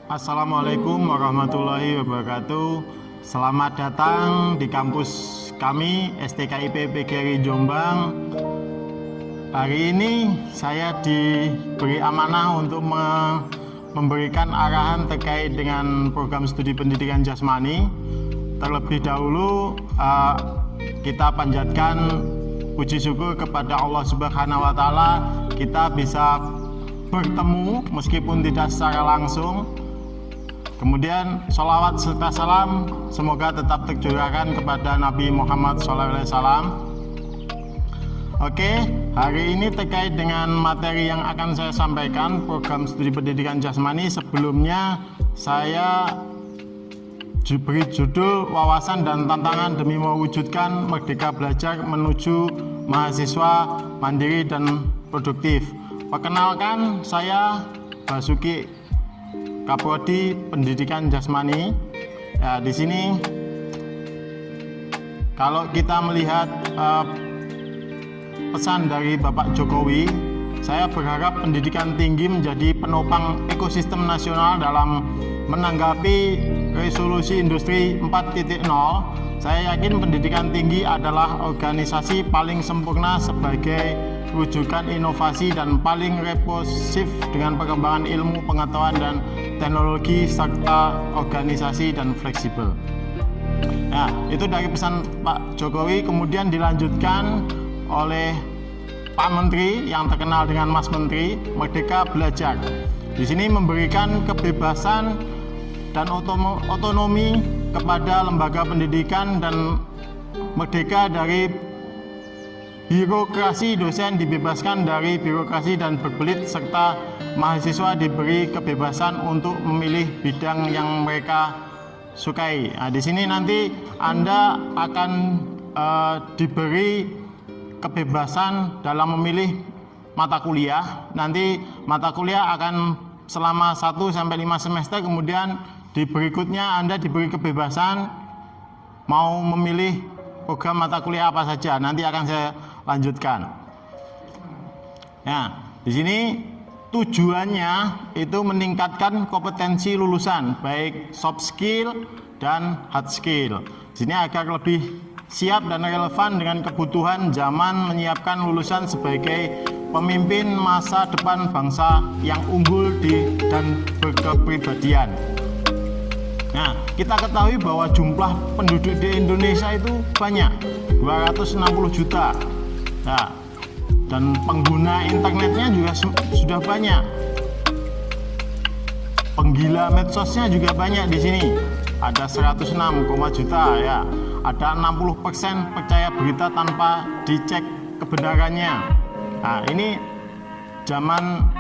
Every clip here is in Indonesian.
Assalamualaikum warahmatullahi wabarakatuh. Selamat datang di kampus kami STKIP PGRI Jombang. Hari ini saya diberi amanah untuk memberikan arahan terkait dengan program studi pendidikan jasmani. Terlebih dahulu kita panjatkan puji syukur kepada Allah Subhanahu wa Ta'ala, kita bisa bertemu meskipun tidak secara langsung. Kemudian sholawat serta salam semoga tetap tercurahkan kepada Nabi Muhammad SAW. Oke, hari ini terkait dengan materi yang akan saya sampaikan, program studi pendidikan jasmani. Sebelumnya saya beri judul wawasan dan tantangan demi mewujudkan merdeka belajar menuju mahasiswa mandiri dan produktif. Perkenalkan, saya Basuki, Kaprodi Pendidikan Jasmani. Ya, di sini kalau kita melihat pesan dari Bapak Jokowi, saya berharap pendidikan tinggi menjadi penopang ekosistem nasional dalam menanggapi resolusi industri 4.0. Saya yakin pendidikan tinggi adalah organisasi paling sempurna sebagai rujukan inovasi dan paling responsif dengan perkembangan ilmu, pengetahuan, dan teknologi serta organisasi dan fleksibel. Nah, itu dari pesan Pak Jokowi. Kemudian dilanjutkan oleh Pak Menteri yang terkenal dengan Mas Menteri, Merdeka Belajar. Di sini memberikan kebebasan dan otonomi kepada lembaga pendidikan dan merdeka dari birokrasi, dosen dibebaskan dari birokrasi dan berbelit, serta mahasiswa diberi kebebasan untuk memilih bidang yang mereka sukai. Nah, di sini nanti Anda akan diberi kebebasan dalam memilih mata kuliah. Nanti mata kuliah akan selama 1 sampai 5 semester, kemudian di berikutnya Anda diberi kebebasan mau memilih program mata kuliah apa saja. Nanti akan saya lanjutkan. Nah, di sini tujuannya itu meningkatkan kompetensi lulusan, baik soft skill dan hard skill. Di sini agar lebih siap dan relevan dengan kebutuhan zaman, menyiapkan lulusan sebagai pemimpin masa depan bangsa yang unggul dan berkepribadian. Nah, kita ketahui bahwa jumlah penduduk di Indonesia itu banyak, 260 juta. Nah, dan pengguna internetnya juga sudah banyak. Penggila medsosnya juga banyak di sini. Ada 106 juta ya. Ada 60% percaya berita tanpa dicek kebenarannya. Nah, ini zaman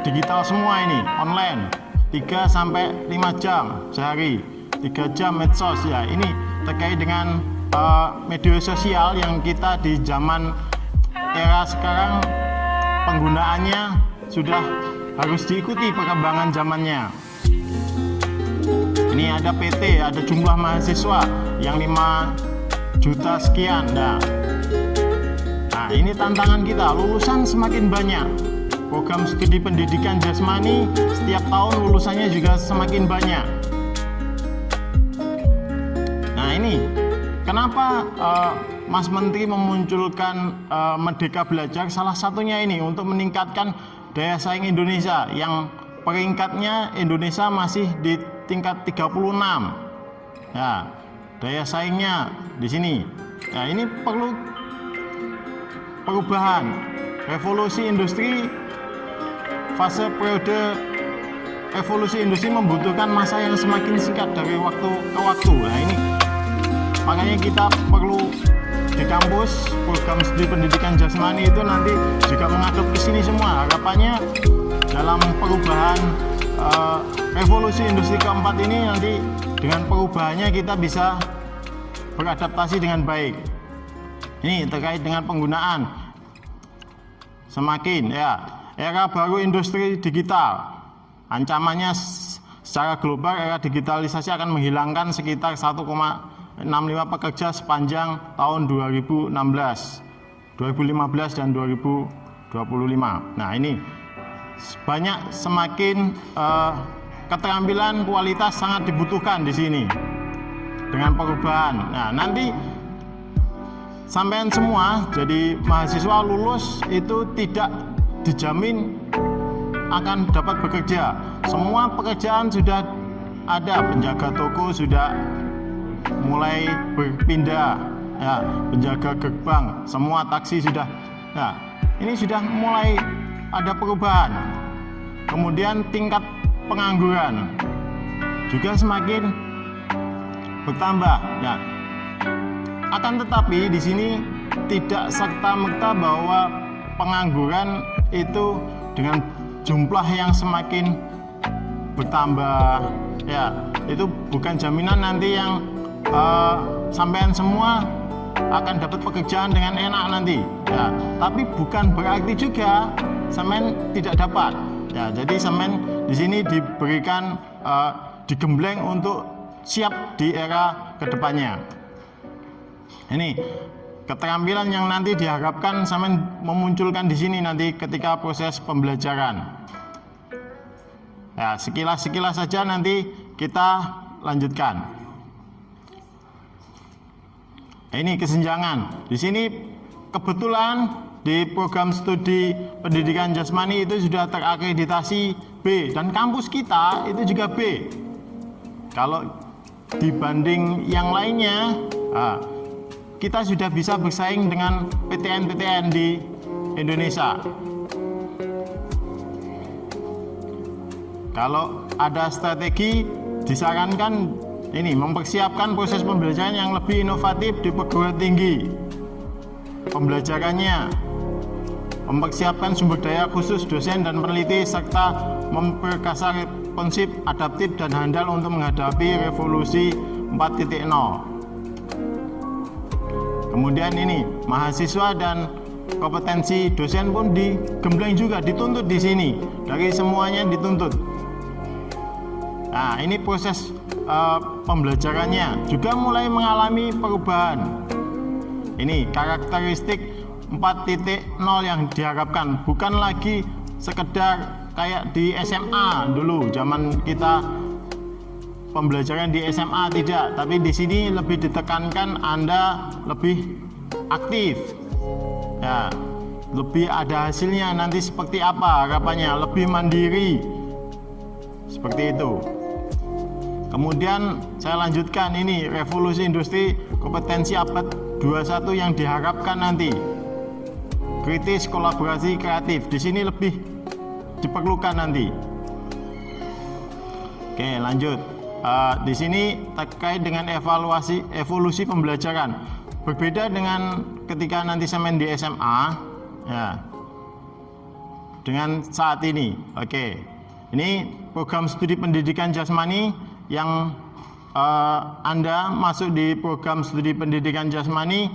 digital semua ini, online. 3 sampai 5 jam sehari, 3 jam medsos ya. Ini terkait dengan media sosial yang kita di zaman era sekarang penggunaannya sudah harus diikuti perkembangan zamannya. Ini ada PT, ada jumlah mahasiswa yang 5 juta sekian. Nah, ini tantangan kita, lulusan semakin banyak. Program studi pendidikan jasmani setiap tahun lulusannya juga semakin banyak. Nah, ini kenapa Mas Menteri memunculkan Merdeka Belajar? Salah satunya ini untuk meningkatkan daya saing Indonesia yang peringkatnya Indonesia masih di tingkat 36. Ya, daya saingnya di sini. Nah, ini perlu perubahan. Revolusi industri, fase periode evolusi industri membutuhkan masa yang semakin singkat dari waktu ke waktu. Nah, ini makanya kita perlu di kampus program studi pendidikan jasmani itu nanti juga mengadop ke sini semua. Harapannya dalam perubahan revolusi industri keempat ini, nanti dengan perubahannya kita bisa beradaptasi dengan baik. Ini terkait dengan penggunaan semakin ya. Era baru industri digital, ancamannya secara global era digitalisasi akan menghilangkan sekitar 1,65 pekerja sepanjang tahun 2015 dan 2025. Nah, ini banyak semakin keterampilan kualitas sangat dibutuhkan di sini dengan perubahan. Nah, nanti sampean semua jadi mahasiswa lulus itu tidak dijamin akan dapat bekerja. Semua pekerjaan sudah ada, penjaga toko sudah mulai berpindah, ya, penjaga gerbang, semua taksi sudah. Nah, ini sudah mulai ada perubahan. Kemudian tingkat pengangguran juga semakin bertambah. Ya. Akan tetapi di sini tidak serta-merta bahwa pengangguran itu dengan jumlah yang semakin bertambah. Ya, itu bukan jaminan nanti yang sampean semua akan dapat pekerjaan dengan enak nanti. Ya, tapi bukan berarti juga sampean tidak dapat. Ya, jadi sampean di sini diberikan digembleng untuk siap di era kedepannya. Ini keterampilan yang nanti diharapkan sampean memunculkan di sini nanti ketika proses pembelajaran. Ya, sekilas saja nanti kita lanjutkan. Ini kesenjangan. Di sini kebetulan di program studi pendidikan jasmani itu sudah terakreditasi B dan kampus kita itu juga B. Kalau dibanding yang lainnya, kita sudah bisa bersaing dengan PTN-PTN di Indonesia. Kalau ada strategi, disarankan ini mempersiapkan proses pembelajaran yang lebih inovatif di perguruan tinggi. Pembelajarannya mempersiapkan sumber daya khusus dosen dan peneliti serta memperkasar konsep adaptif dan handal untuk menghadapi revolusi 4.0. Kemudian ini mahasiswa dan kompetensi dosen pun digembleng juga, dituntut di sini. Dari semuanya dituntut. Nah, ini proses pembelajarannya juga mulai mengalami perubahan. Ini karakteristik 4.0 yang diharapkan, bukan lagi sekedar kayak di SMA dulu, zaman kita pembelajaran di SMA tidak, tapi di sini lebih ditekankan Anda lebih aktif. Ya, lebih ada hasilnya nanti seperti apa harapannya, lebih mandiri. Seperti itu. Kemudian saya lanjutkan ini revolusi industri kompetensi abad 21 yang diharapkan nanti. Kritis, kolaborasi, kreatif. Di sini lebih diperlukan nanti. Oke, lanjut. Di sini terkait dengan evolusi pembelajaran. Berbeda dengan ketika nanti semen di SMA, ya. Dengan saat ini. Oke. Ini program studi pendidikan jasmani yang Anda masuk di program studi pendidikan jasmani,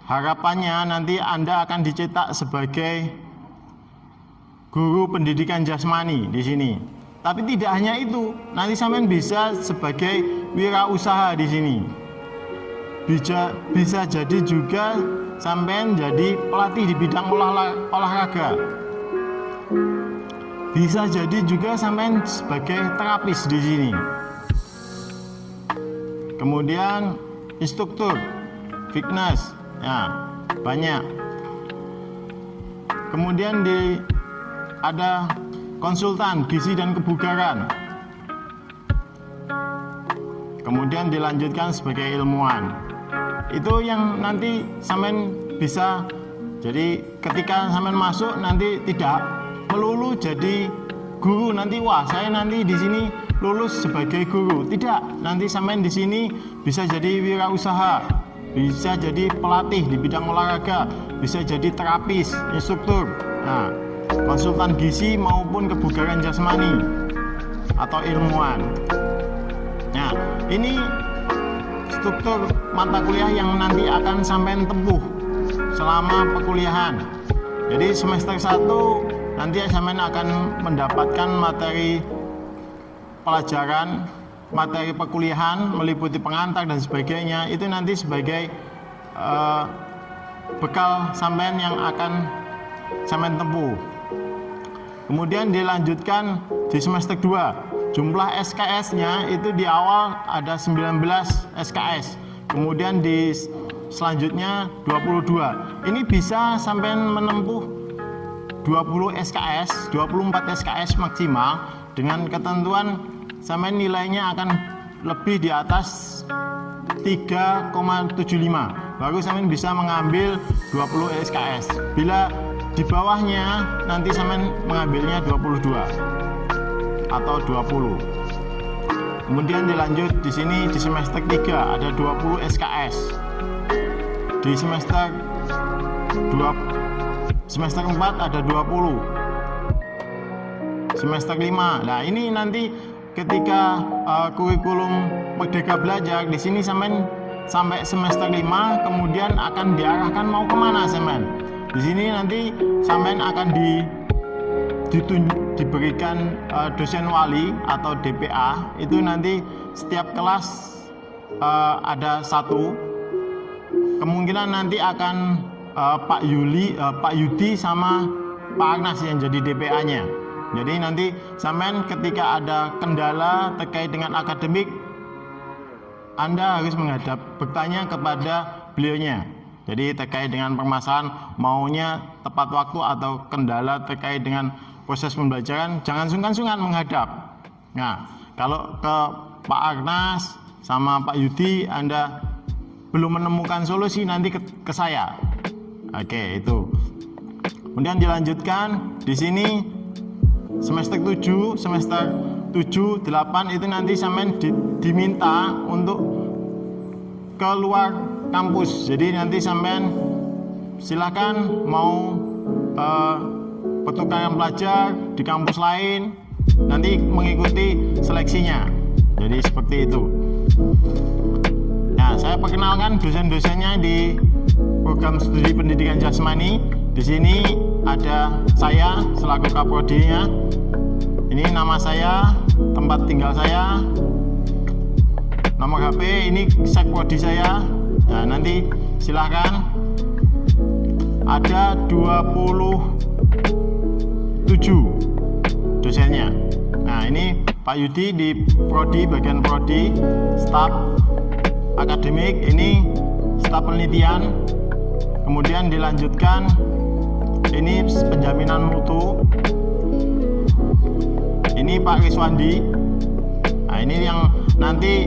harapannya nanti Anda akan dicetak sebagai guru pendidikan jasmani di sini. Tapi tidak hanya itu, nanti sampean bisa sebagai wirausaha di sini. Bisa jadi juga sampean jadi pelatih di bidang olahraga. Bisa jadi juga sampean sebagai terapis di sini. Kemudian instruktur fitness, ya banyak. Kemudian ada konsultan gizi dan kebugaran. Kemudian dilanjutkan sebagai ilmuwan. Itu yang nanti sampean bisa. Jadi ketika sampean masuk nanti tidak melulu jadi guru, nanti wah saya nanti di sini lulus sebagai guru. Tidak, nanti sampean di sini bisa jadi wirausaha, bisa jadi pelatih di bidang olahraga, bisa jadi terapis, instruktur, nah, konsultan gizi maupun kebugaran jasmani atau ilmuwan. Nah, ini struktur mata kuliah yang nanti akan sampean tempuh selama perkuliahan. Jadi semester 1 nanti sampean akan mendapatkan materi pelajaran, materi perkuliahan meliputi pengantar dan sebagainya. Itu nanti sebagai bekal sampean yang akan sampean tempuh. Kemudian dilanjutkan di semester 2 jumlah SKS-nya itu di awal ada 19 SKS, kemudian di selanjutnya 22. Ini bisa sampai menempuh 20 SKS, 24 SKS maksimal, dengan ketentuan sampai nilainya akan lebih di atas 3,75, baru sampai bisa mengambil 20 SKS. Bila di bawahnya nanti sampai mengambilnya 22 atau 20. Kemudian dilanjut di sini di semester 3 ada 20 SKS. Di semester 4 ada 20. Semester 5. Nah, ini nanti ketika kurikulum Merdeka Belajar di sini sampai semester 5, kemudian akan diarahkan mau kemana semen. Di sini nanti sampean akan diberikan dosen wali atau DPA. Itu nanti setiap kelas ada satu. Kemungkinan nanti akan Pak Yudi sama Pak Agnas yang jadi DPA-nya. Jadi nanti sampean ketika ada kendala terkait dengan akademik, Anda harus bertanya kepada beliaunya. Jadi terkait dengan permasalahan maunya tepat waktu atau kendala terkait dengan proses pembelajaran, jangan sungkan-sungkan menghadap. Nah, kalau ke Pak Agnas sama Pak Yudi Anda belum menemukan solusi, nanti ke saya. Oke, itu. Kemudian dilanjutkan di sini semester 7, 8 itu nanti sampean diminta untuk keluar kampus. Jadi nanti sampean silakan mau pertukaran pelajar di kampus lain, nanti mengikuti seleksinya. Jadi seperti itu. Nah, saya perkenalkan dosen-dosennya di program studi pendidikan jasmani. Di sini ada saya selaku kaprodinya. Ini nama saya, tempat tinggal saya, nomor HP, ini sekprodi saya. Nah, nanti silahkan. Ada 27 dosennya. Nah, ini Pak Yudi di prodi, bagian prodi, staf akademik, ini staf penelitian. Kemudian dilanjutkan ini penjaminan mutu. Ini Pak Riswandi. Nah, ini yang nanti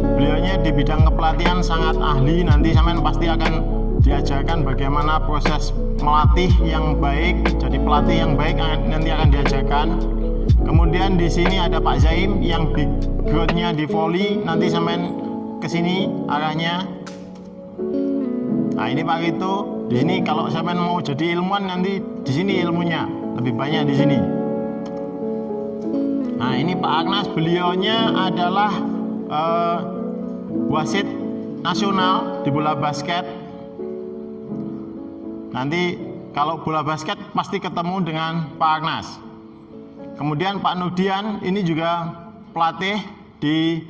beliaunya di bidang kepelatihan sangat ahli. Nanti sampean pasti akan diajarkan bagaimana proses melatih yang baik, jadi pelatih yang baik nanti akan diajarkan. Kemudian di sini ada Pak Zaim yang backgroundnya di volley, nanti sampean ke sini arahnya. Nah, ini Pak Rito. Di sini kalau sampean mau jadi ilmuwan nanti di sini ilmunya lebih banyak di sini. Nah, ini Pak Agnas, beliaunya adalah wasit nasional di bola basket. Nanti kalau bola basket pasti ketemu dengan Pak Agnas. Kemudian Pak Nudian ini juga pelatih di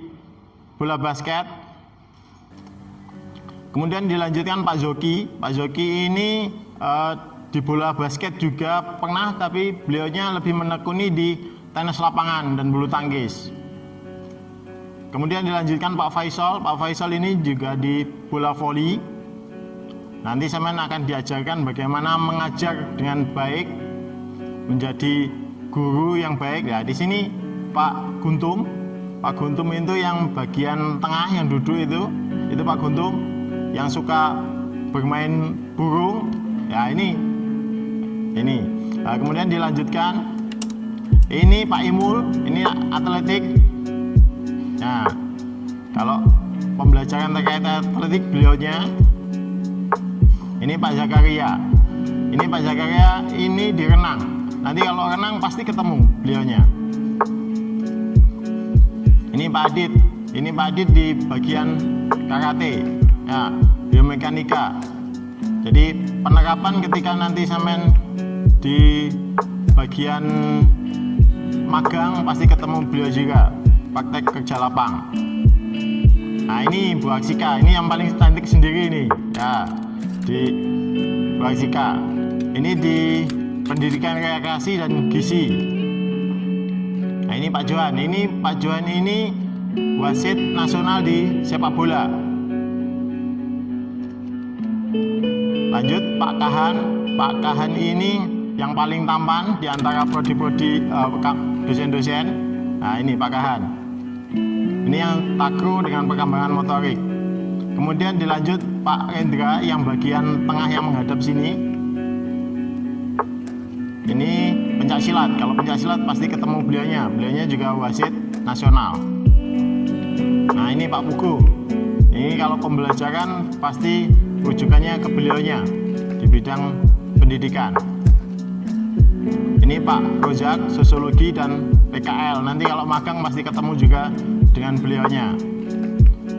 bola basket. Kemudian dilanjutkan Pak Zoki. Pak Zoki ini di bola basket juga pernah, tapi beliaunya lebih menekuni di tenis lapangan dan bulu tangkis. Kemudian dilanjutkan Pak Faisal. Pak Faisal ini juga di bola voli. Nanti sampean akan diajarkan bagaimana mengajar dengan baik, menjadi guru yang baik. Ya, di sini Pak Guntum. Pak Guntum itu yang bagian tengah yang duduk itu Pak Guntum yang suka bermain burung. Ya, ini. Nah, kemudian dilanjutkan. Ini Pak Imul, ini atletik. Nah, kalau pembelajaran terkait atletik beliaunya. Ini Pak Zakaria. Ini Pak Zakaria ini di renang. Nanti kalau renang pasti ketemu beliaunya. Ini Pak Adit. Ini Pak Adit di bagian karate. Ya, biomekanika. Jadi penerapan ketika nanti sampean di bagian magang pasti ketemu beliau juga, praktek kerja lapang. Nah, ini Bu Aksika, ini yang paling cantik sendiri ini. Ya, di Bu Aksika. Ini di pendidikan rekreasi dan gizi. Nah, ini ini Pak Johan. Pak Johan ini wasit nasional di sepak bola. Lanjut Pak Kahan. Pak Kahan ini yang paling tampan di antara prodi-prodi dosen-dosen. Nah, ini Pak Kahan. Ini yang takro dengan perkembangan motorik. Kemudian dilanjut Pak Rendra yang bagian tengah yang menghadap sini. Ini pencak silat. Kalau pencak silat pasti ketemu beliaunya. Beliaunya juga wasit nasional. Nah, ini Pak Pugu. Ini kalau pembelajaran pasti rujukannya ke beliaunya di bidang pendidikan. Ini Pak Rozak, sosiologi dan PKL. Nanti kalau magang pasti ketemu juga dengan beliaunya.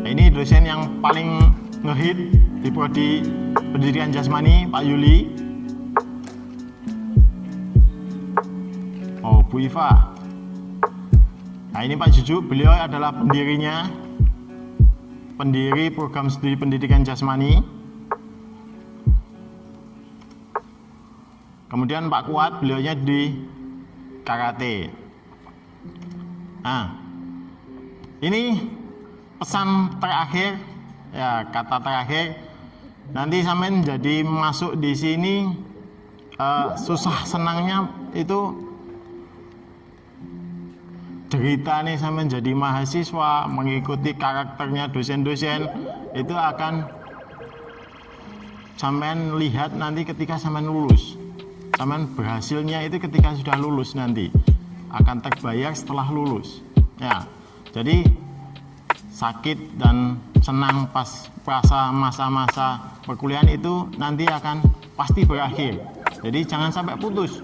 Nah, ini dosen yang paling ngehit di prodi pendidikan jasmani, Pak Yuli. Oh, Bu Iva. Nah, ini Pak Jujuk, beliau adalah pendiri program studi pendidikan jasmani. Kemudian Pak Kuat, beliaunya di karate. Nah, ini pesan terakhir, ya kata terakhir. Nanti sampean jadi masuk di sini susah senangnya itu derita nih sampean jadi mahasiswa mengikuti karakternya dosen-dosen itu akan sampean lihat nanti ketika sampean lulus. Sampean berhasilnya itu ketika sudah lulus nanti akan terbayar setelah lulus. Ya, jadi sakit dan senang pas masa-masa perkuliahan itu nanti akan pasti berakhir. Jadi jangan sampai putus.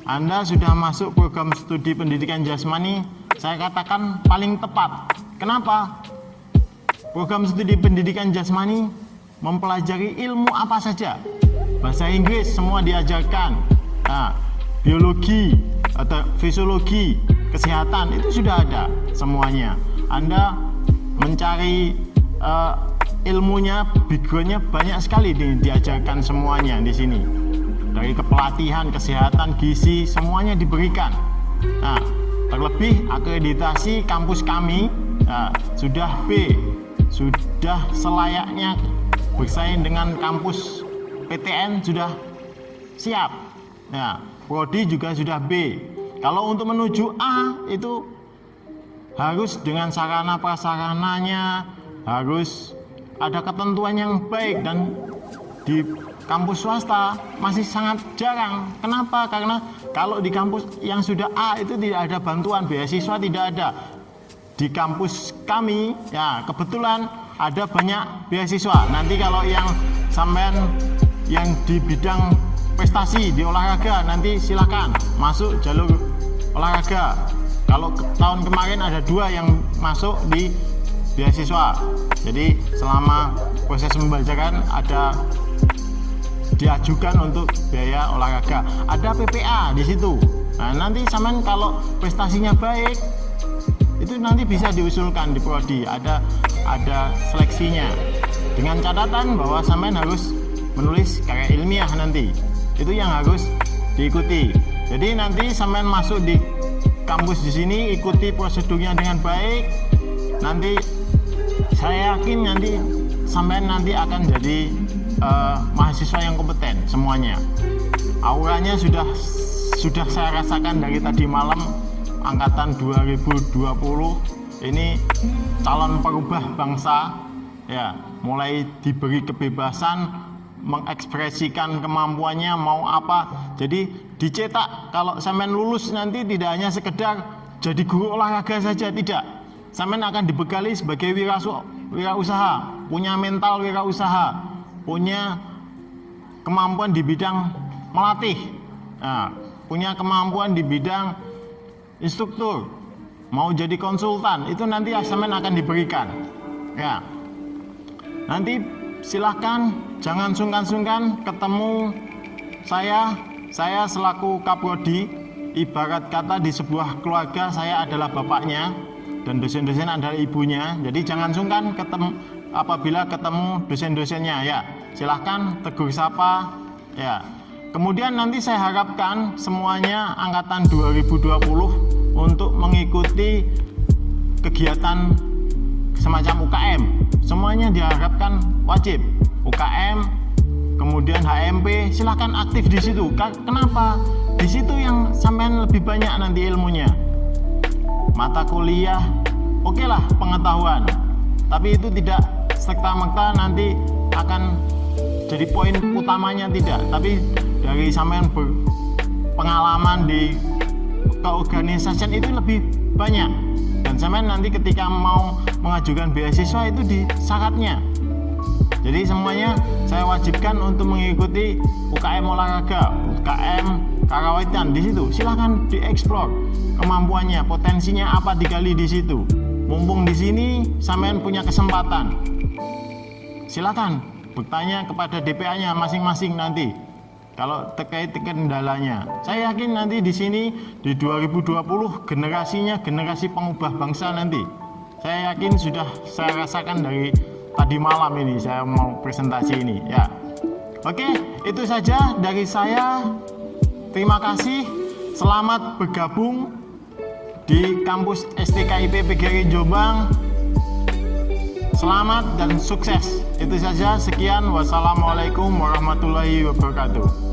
Anda sudah masuk program studi pendidikan jasmani, saya katakan paling tepat. Kenapa? Program studi pendidikan jasmani mempelajari ilmu apa saja. Bahasa Inggris semua diajarkan. Nah, biologi atau fisiologi, kesehatan itu sudah ada semuanya. Anda mencari ilmunya, backgroundnya banyak sekali diajarkan semuanya di sini. Dari kepelatihan, kesehatan, gizi, semuanya diberikan. Nah, terlebih akreditasi kampus kami sudah B, sudah selayaknya bersaing dengan kampus PTN sudah siap. Nah, prodi juga sudah B. Kalau untuk menuju A itu harus dengan sarana prasarananya, harus ada ketentuan yang baik dan di kampus swasta masih sangat jarang. Kenapa? Karena kalau di kampus yang sudah A itu tidak ada bantuan beasiswa, tidak ada. Di kampus kami ya kebetulan ada banyak beasiswa. Nanti kalau yang sampean yang di bidang prestasi di olahraga nanti silakan masuk jalur olahraga. Kalau tahun kemarin ada 2 yang masuk di beasiswa. Jadi selama proses pembelajaran ada diajukan untuk biaya olahraga. Ada PPA di situ. Nah, nanti sampean kalau prestasinya baik itu nanti bisa diusulkan di prodi. Ada seleksinya. Dengan catatan bahwa sampean harus menulis karya ilmiah nanti. Itu yang harus diikuti. Jadi nanti sampean masuk di kampus di sini, ikuti prosedurnya dengan baik. Nanti saya yakin nanti sampean nanti akan jadi mahasiswa yang kompeten semuanya. Auranya sudah saya rasakan dari tadi malam. Angkatan 2020 ini calon perubah bangsa, ya, mulai diberi kebebasan mengekspresikan kemampuannya mau apa. Jadi dicetak kalau sampean lulus nanti tidak hanya sekedar jadi guru olahraga saja, tidak. Sampean akan dibekali sebagai wirausaha, punya mental wirausaha, punya kemampuan di bidang melatih, nah, punya kemampuan di bidang instruktur, mau jadi konsultan, itu nanti sampean akan diberikan. Ya, nanti silahkan jangan sungkan-sungkan ketemu saya selaku Kaprodi. Ibarat kata di sebuah keluarga saya adalah bapaknya dan dosen-dosen adalah ibunya. Jadi jangan sungkan apabila ketemu dosen-dosennya, ya silahkan tegur sapa, ya. Kemudian nanti saya harapkan semuanya angkatan 2020 untuk mengikuti mengikuti kegiatan semacam UKM. Semuanya diharapkan wajib. UKM, kemudian HMP, silahkan aktif di situ. Kenapa? Di situ yang sampean lebih banyak nanti ilmunya. Mata kuliah, oke lah pengetahuan, tapi itu tidak serta-merta nanti akan jadi poin utamanya, tidak. Tapi dari sampean pengalaman di keorganisasian itu lebih banyak. Dan sampean nanti ketika mau mengajukan beasiswa itu di syaratnya. Jadi semuanya saya wajibkan untuk mengikuti UKM olahraga, UKM karawitan. Di situ silahkan dieksplor kemampuannya, potensinya apa, digali di situ. Mumpung di sini sampean punya kesempatan, silakan bertanya kepada DPA-nya masing-masing nanti. Kalau terkait kendalanya, saya yakin nanti di sini di 2020 generasinya generasi pengubah bangsa nanti. Saya yakin sudah saya rasakan dari tadi malam ini saya mau presentasi ini ya. Oke, itu saja dari saya. Terima kasih. Selamat bergabung di kampus STKIP PGRI Jombang. Selamat dan sukses. Itu saja. Sekian. Wassalamualaikum warahmatullahi wabarakatuh.